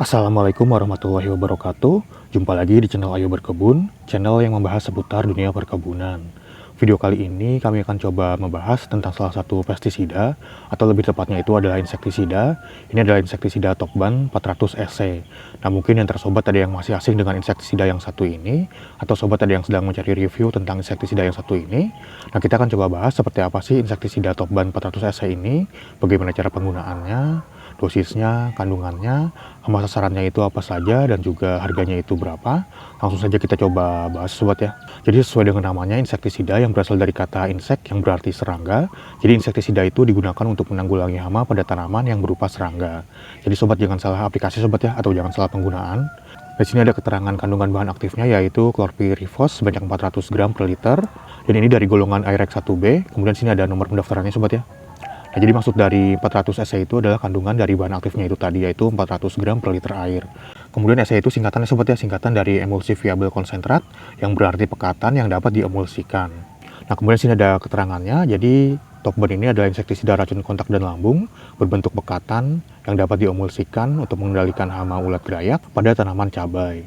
Assalamualaikum warahmatullahi wabarakatuh. Jumpa lagi di channel Ayo Berkebun, channel yang membahas seputar dunia perkebunan. Video kali ini kami akan coba membahas tentang salah satu pestisida, atau lebih tepatnya itu adalah insektisida. Ini adalah insektisida Tokban 400 SC. Nah, mungkin yang tersobat ada yang masih asing dengan insektisida yang satu ini, atau sobat ada yang sedang mencari review tentang insektisida yang satu ini. Nah, kita akan coba bahas seperti apa sih insektisida Tokban 400 SC ini, bagaimana cara penggunaannya, dosisnya, kandungannya, hama sasarannya itu apa saja, dan juga harganya itu berapa. Langsung saja kita coba bahas sobat ya. Jadi sesuai dengan namanya, insektisida yang berasal dari kata insek yang berarti serangga. Jadi insektisida itu digunakan untuk menanggulangi hama pada tanaman yang berupa serangga. Jadi sobat jangan salah aplikasi sobat ya, atau jangan salah penggunaan. Di sini ada keterangan kandungan bahan aktifnya, yaitu klorpirifos sebanyak 400 gram per liter. Dan ini dari golongan Airex 1B. Kemudian sini ada nomor pendaftarannya sobat ya. Nah, jadi maksud dari 400 SC itu adalah kandungan dari bahan aktifnya itu tadi, yaitu 400 gram per liter air. Kemudian SC itu singkatannya sobat ya, singkatan dari emulsi viable konsentrat, yang berarti pekatan yang dapat diemulsikan. Nah, kemudian sini ada keterangannya. Jadi Tokban ini adalah insektisida racun kontak dan lambung berbentuk pekatan yang dapat diemulsikan untuk mengendalikan hama ulat gerayak pada tanaman cabai.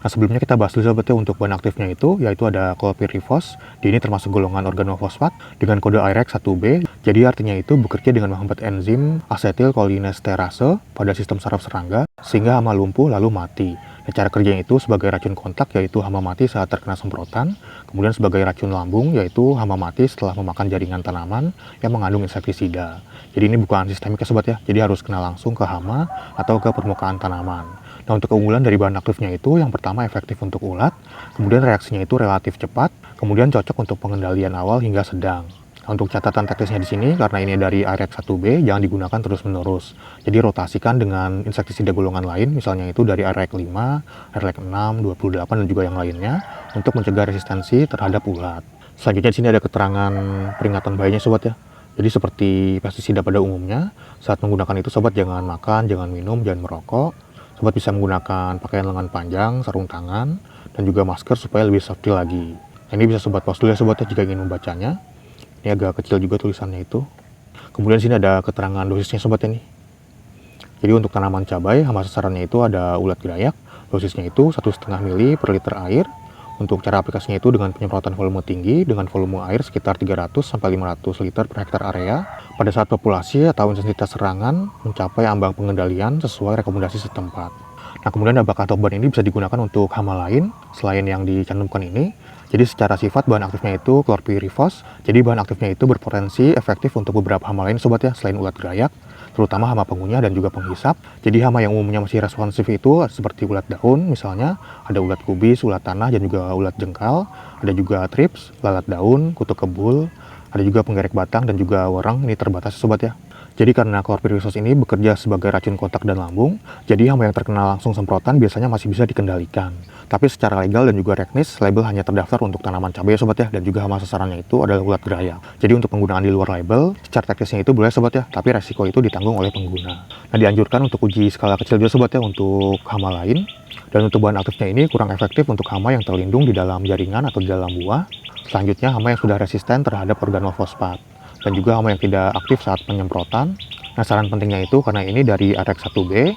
Nah, sebelumnya kita bahas dulu sobat ya untuk bahan aktifnya itu, yaitu ada klorpirifos. Ini termasuk golongan organofosfat dengan kode Airex 1B. Jadi artinya itu bekerja dengan menghambat enzim asetilkolinesterase pada sistem saraf serangga sehingga hama lumpuh lalu mati. Nah, cara kerjanya itu sebagai racun kontak, yaitu hama mati saat terkena semprotan. Kemudian sebagai racun lambung, yaitu hama mati setelah memakan jaringan tanaman yang mengandung insektisida. Jadi ini bukan sistemik ya sobat ya, jadi harus kena langsung ke hama atau ke permukaan tanaman. Nah, untuk keunggulan dari bahan aktifnya itu, yang pertama efektif untuk ulat, kemudian reaksinya itu relatif cepat, kemudian cocok untuk pengendalian awal hingga sedang. Nah, untuk catatan teknisnya di sini, karena ini dari Airex 1B, jangan digunakan terus-menerus. Jadi rotasikan dengan insektisida golongan lain, misalnya itu dari Airex 5, Airex 6, 28, dan juga yang lainnya, untuk mencegah resistensi terhadap ulat. Selanjutnya di sini ada keterangan peringatan bahayanya sobat ya. Jadi seperti pestisida pada umumnya, saat menggunakan itu sobat jangan makan, jangan minum, jangan merokok. Sobat bisa menggunakan pakaian lengan panjang, sarung tangan, dan juga masker supaya lebih safety lagi. Nah, ini bisa sobat pause dulu ya sobat ya jika ingin membacanya. Ini agak kecil juga tulisannya itu. Kemudian sini ada keterangan dosisnya sobat ya nih. Jadi untuk tanaman cabai, hama sasarannya itu ada ulat gerayak. Dosisnya itu 1,5 ml per liter air. Untuk cara aplikasinya itu dengan penyemprotan volume tinggi dengan volume air sekitar 300-500 liter per hektar area pada saat populasi atau intensitas serangan mencapai ambang pengendalian sesuai rekomendasi setempat. Nah, kemudian apakah Tokban ini bisa digunakan untuk hama lain selain yang dicantumkan ini? Jadi secara sifat bahan aktifnya itu klorpirifos. Jadi bahan aktifnya itu berpotensi efektif untuk beberapa hama lain sobat ya selain ulat gerayak, terutama hama pengunyah dan juga penghisap. Jadi hama yang umumnya masih responsif itu seperti ulat daun, misalnya ada ulat kubis, ulat tanah, dan juga ulat jengkal. Ada juga trips, lalat daun, kutu kebul, ada juga penggerek batang, dan juga wereng. Ini terbatas sobat ya. Jadi karena klorpirifos ini bekerja sebagai racun kontak dan lambung, jadi hama yang terkena langsung semprotan biasanya masih bisa dikendalikan. Tapi secara legal dan juga teknis, label hanya terdaftar untuk tanaman cabai ya sobat ya, dan juga hama sasarannya itu adalah ulat gerayak. Jadi untuk penggunaan di luar label, secara teknisnya itu boleh sobat ya, tapi resiko itu ditanggung oleh pengguna. Nah, dianjurkan untuk uji skala kecil juga sobat ya untuk hama lain. Dan untuk bahan aktifnya ini kurang efektif untuk hama yang terlindung di dalam jaringan atau di dalam buah. Selanjutnya hama yang sudah resisten terhadap organofosfat. Dan juga hama yang tidak aktif saat penyemprotan. Nah, saran pentingnya itu karena ini dari Airex 1B,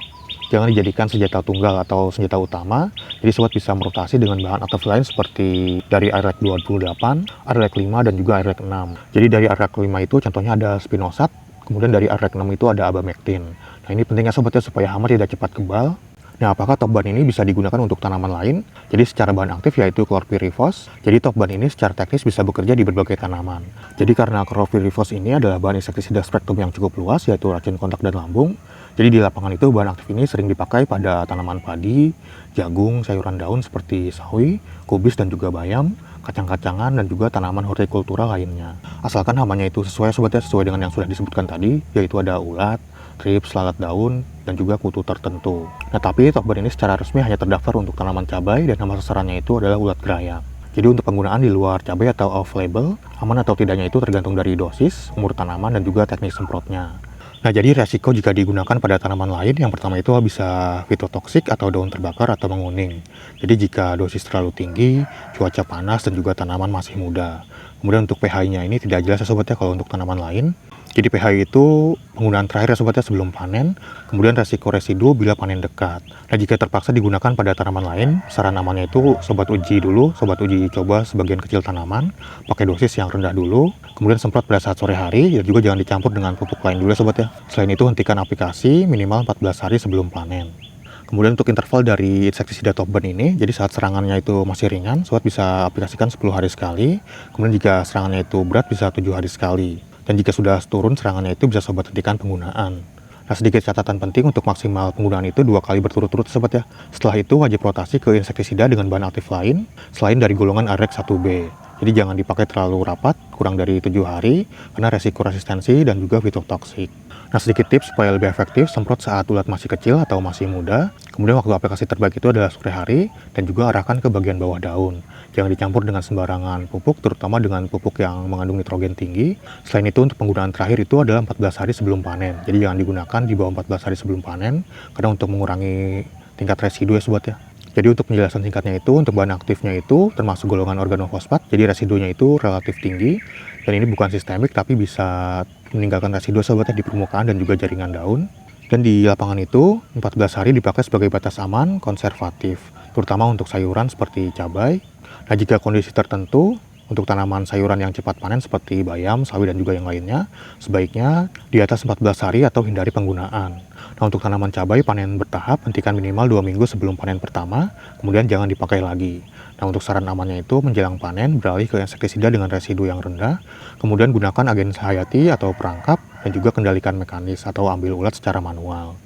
jangan dijadikan senjata tunggal atau senjata utama. Jadi sobat bisa merotasi dengan bahan aktif lain seperti dari Airex 28, Airex 5, dan juga Airex 6. Jadi dari Airex 5 itu contohnya ada spinosad, kemudian dari Airex 6 itu ada abamectin. Nah, ini pentingnya sobat ya supaya hama tidak cepat kebal. Nah, apakah Tokban ini bisa digunakan untuk tanaman lain? Jadi secara bahan aktif yaitu klorpirifos. Jadi Tokban ini secara teknis bisa bekerja di berbagai tanaman. Jadi karena klorpirifos ini adalah bahan insektisida spektrum yang cukup luas, yaitu racun kontak dan lambung. Jadi di lapangan itu bahan aktif ini sering dipakai pada tanaman padi, jagung, sayuran daun seperti sawi, kubis, dan juga bayam, kacang-kacangan, dan juga tanaman hortikultura lainnya. Asalkan hamanya itu sesuai sobat ya, sesuai dengan yang sudah disebutkan tadi, yaitu ada ulat, trips, lalat daun, dan juga kutu tertentu. Nah, tapi Tokban ini secara resmi hanya terdaftar untuk tanaman cabai dan hama sasarannya itu adalah ulat gerayak. Jadi untuk penggunaan di luar cabai atau off label, aman atau tidaknya itu tergantung dari dosis, umur tanaman, dan juga teknik semprotnya. Nah, jadi resiko jika digunakan pada tanaman lain, yang pertama itu bisa fitotoksik atau daun terbakar atau menguning. Jadi jika dosis terlalu tinggi, cuaca panas, dan juga tanaman masih muda. Kemudian untuk pH-nya ini tidak jelas ya sobat ya kalau untuk tanaman lain. Jadi pH itu penggunaan terakhir ya sobat ya sebelum panen, kemudian resiko residu bila panen dekat. Nah jika terpaksa digunakan pada tanaman lain, saran amannya itu sobat uji dulu, sobat uji coba sebagian kecil tanaman, pakai dosis yang rendah dulu, kemudian semprot pada saat sore hari, dan juga jangan dicampur dengan pupuk lain dulu ya sobat ya. Selain itu hentikan aplikasi minimal 14 hari sebelum panen. Kemudian untuk interval dari insektisida top ban ini, jadi saat serangannya itu masih ringan, sobat bisa aplikasikan 10 hari sekali, kemudian jika serangannya itu berat bisa 7 hari sekali. Dan jika sudah turun serangannya itu bisa sobat hentikan penggunaan. Nah sedikit catatan penting untuk maksimal penggunaan itu 2 kali berturut-turut sobat ya. Setelah itu wajib rotasi ke insektisida dengan bahan aktif lain selain dari golongan Arex 1B. Jadi jangan dipakai terlalu rapat, kurang dari 7 hari karena resiko resistensi dan juga fitotoksik. Nah sedikit tips supaya lebih efektif, semprot saat ulat masih kecil atau masih muda. Kemudian waktu aplikasi terbaik itu adalah sore hari dan juga arahkan ke bagian bawah daun. Jangan dicampur dengan sembarangan pupuk, terutama dengan pupuk yang mengandung nitrogen tinggi. Selain itu untuk penggunaan terakhir itu adalah 14 hari sebelum panen. Jadi jangan digunakan di bawah 14 hari sebelum panen, karena untuk mengurangi tingkat residu ya sobat ya. Jadi untuk penjelasan singkatnya itu, untuk bahan aktifnya itu termasuk golongan organofosfat, jadi residunya itu relatif tinggi. Dan ini bukan sistemik tapi bisa meninggalkan residu sobat ya di permukaan dan juga jaringan daun. Dan di lapangan itu 14 hari dipakai sebagai batas aman konservatif, terutama untuk sayuran seperti cabai. Nah jika kondisi tertentu untuk tanaman sayuran yang cepat panen seperti bayam, sawi dan juga yang lainnya, sebaiknya di atas 14 hari atau hindari penggunaan. Nah untuk tanaman cabai panen bertahap, hentikan minimal 2 minggu sebelum panen pertama, kemudian jangan dipakai lagi. Nah untuk saran amannya itu menjelang panen beralih ke insektisida dengan residu yang rendah, kemudian gunakan agen hayati atau perangkap, dan juga kendalikan mekanis atau ambil ulat secara manual.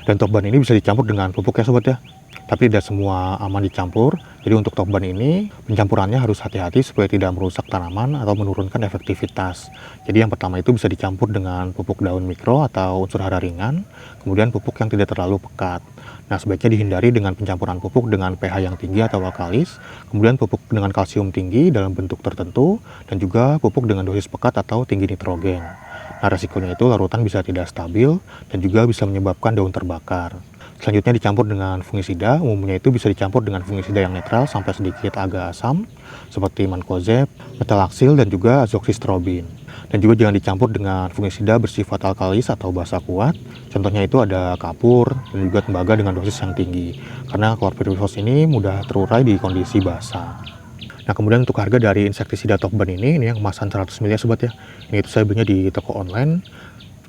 Dan top ban ini bisa dicampur dengan pupuk ya sobat ya. Tapi tidak semua aman dicampur. Jadi untuk top ban ini pencampurannya harus hati-hati supaya tidak merusak tanaman atau menurunkan efektivitas. Jadi yang pertama itu bisa dicampur dengan pupuk daun mikro atau unsur hara ringan, kemudian pupuk yang tidak terlalu pekat. Nah sebaiknya dihindari dengan pencampuran pupuk dengan pH yang tinggi atau alkalis, kemudian pupuk dengan kalsium tinggi dalam bentuk tertentu, dan juga pupuk dengan dosis pekat atau tinggi nitrogen. Nah resikonya itu larutan bisa tidak stabil dan juga bisa menyebabkan daun terbakar. Selanjutnya dicampur dengan fungisida, umumnya itu bisa dicampur dengan fungisida yang netral sampai sedikit agak asam, seperti mancozeb, metalaxyl, dan juga azoxystrobin. Dan juga jangan dicampur dengan fungisida bersifat alkalis atau basa kuat, contohnya itu ada kapur, dan juga tembaga dengan dosis yang tinggi, karena chlorpyrifos ini mudah terurai di kondisi basah. Nah kemudian untuk harga dari insektisida top ban ini yang kemasan 100 ml ya sobat ya, ini itu saya belinya di toko online,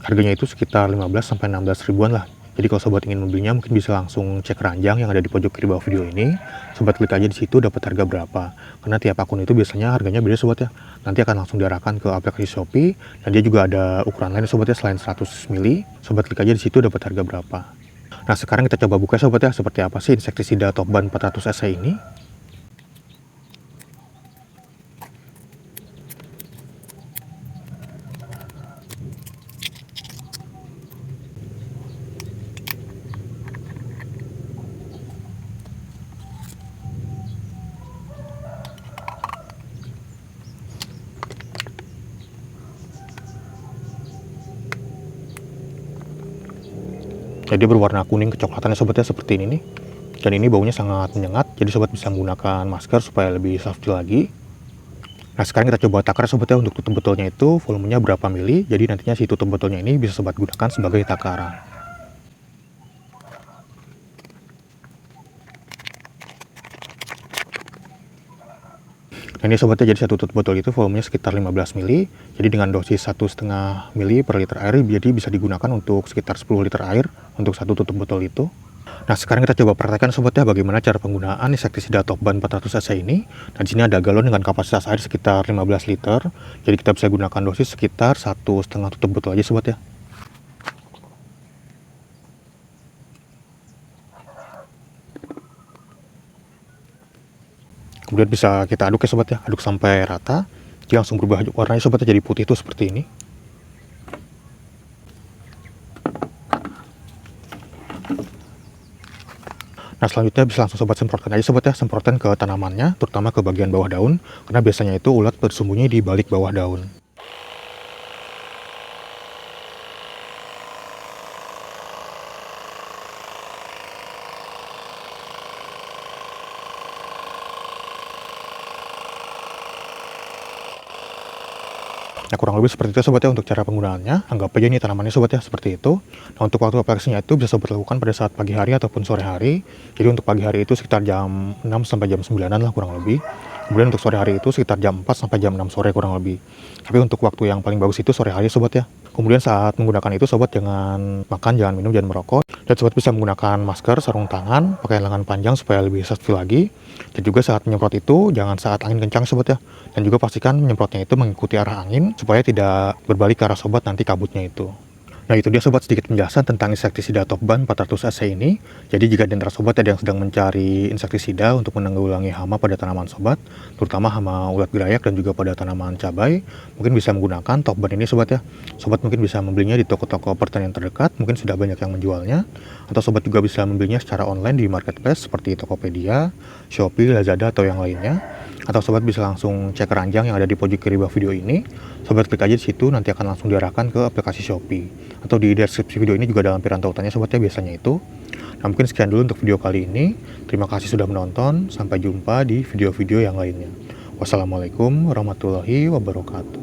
harganya itu sekitar 15-16 ribuan lah. Jadi kalau sobat ingin membelinya mungkin bisa langsung cek keranjang yang ada di pojok kiri bawah video ini. Sobat klik aja di situ dapat harga berapa. Karena tiap akun itu biasanya harganya beda sobat ya. Nanti akan langsung diarahkan ke aplikasi Shopee dan dia juga ada ukuran lain sobat ya selain 100 ml. Sobat klik aja di situ dapat harga berapa. Nah sekarang kita coba buka sobat ya seperti apa sih insektisida top ban 400 cc ini. Jadi berwarna kuning kecoklatan ya sobat ya seperti ini nih. Dan ini baunya sangat menyengat, jadi sobat bisa menggunakan masker supaya lebih safety lagi. Nah sekarang kita coba takar sobat ya untuk tutup botolnya itu volumenya berapa mili. Jadi nantinya si tutup botolnya ini bisa sobat gunakan sebagai takaran. Nah ini sobatnya jadi satu tutup botol itu volumenya sekitar 15 mili. Jadi dengan dosis 1,5 mili per liter air, jadi bisa digunakan untuk sekitar 10 liter air untuk satu tutup botol itu. Nah sekarang kita coba praktekkan sobatnya bagaimana cara penggunaan insektisida top ban 400 cc ini. Nah di sini ada galon dengan kapasitas air sekitar 15 liter. Jadi kita bisa gunakan dosis sekitar 1,5 tutup botol aja sobat ya. Kemudian bisa kita aduk ya sobat ya, aduk sampai rata. Dia langsung berubah warnanya sobat ya, jadi putih itu seperti ini. Nah selanjutnya bisa langsung sobat semprotkan aja sobat ya, semprotkan ke tanamannya, terutama ke bagian bawah daun, karena biasanya itu ulat bersembunyi di balik bawah daun. Nah, kurang lebih seperti itu sobat ya untuk cara penggunaannya. Anggap aja ini tanamannya sobat ya, seperti itu. Nah, untuk waktu aplikasinya itu bisa sobat lakukan pada saat pagi hari ataupun sore hari. Jadi untuk pagi hari itu sekitar jam 6 sampai jam 9-an lah kurang lebih. Kemudian untuk sore hari itu sekitar jam 4 sampai jam 6 sore kurang lebih. Tapi untuk waktu yang paling bagus itu sore hari sobat ya. Kemudian saat menggunakan itu sobat jangan makan, jangan minum, jangan merokok. Dan sobat bisa menggunakan masker, sarung tangan, pakai lengan panjang supaya lebih safety lagi. Dan juga saat menyemprot itu jangan saat angin kencang sobat ya. Dan juga pastikan menyemprotnya itu mengikuti arah angin supaya tidak berbalik ke arah sobat nanti kabutnya itu. Nah, itu dia sobat sedikit penjelasan tentang insektisida Topban 400 AC ini. Jadi jika di antara sobat ada yang sedang mencari insektisida untuk menanggulangi hama pada tanaman sobat, terutama hama ulat gerayak dan juga pada tanaman cabai, mungkin bisa menggunakan Topban ini sobat ya. Sobat mungkin bisa membelinya di toko-toko pertanian terdekat, mungkin sudah banyak yang menjualnya. Atau sobat juga bisa membelinya secara online di marketplace seperti Tokopedia, Shopee, Lazada atau yang lainnya. Atau sobat bisa langsung cek keranjang yang ada di pojok kiri bawah video ini. Sobat klik aja di situ, nanti akan langsung diarahkan ke aplikasi Shopee. Atau di deskripsi video ini juga dalam lampiran tautannya sobat ya biasanya itu. Nah, mungkin sekian dulu untuk video kali ini. Terima kasih sudah menonton. Sampai jumpa di video-video yang lainnya. Wassalamualaikum warahmatullahi wabarakatuh.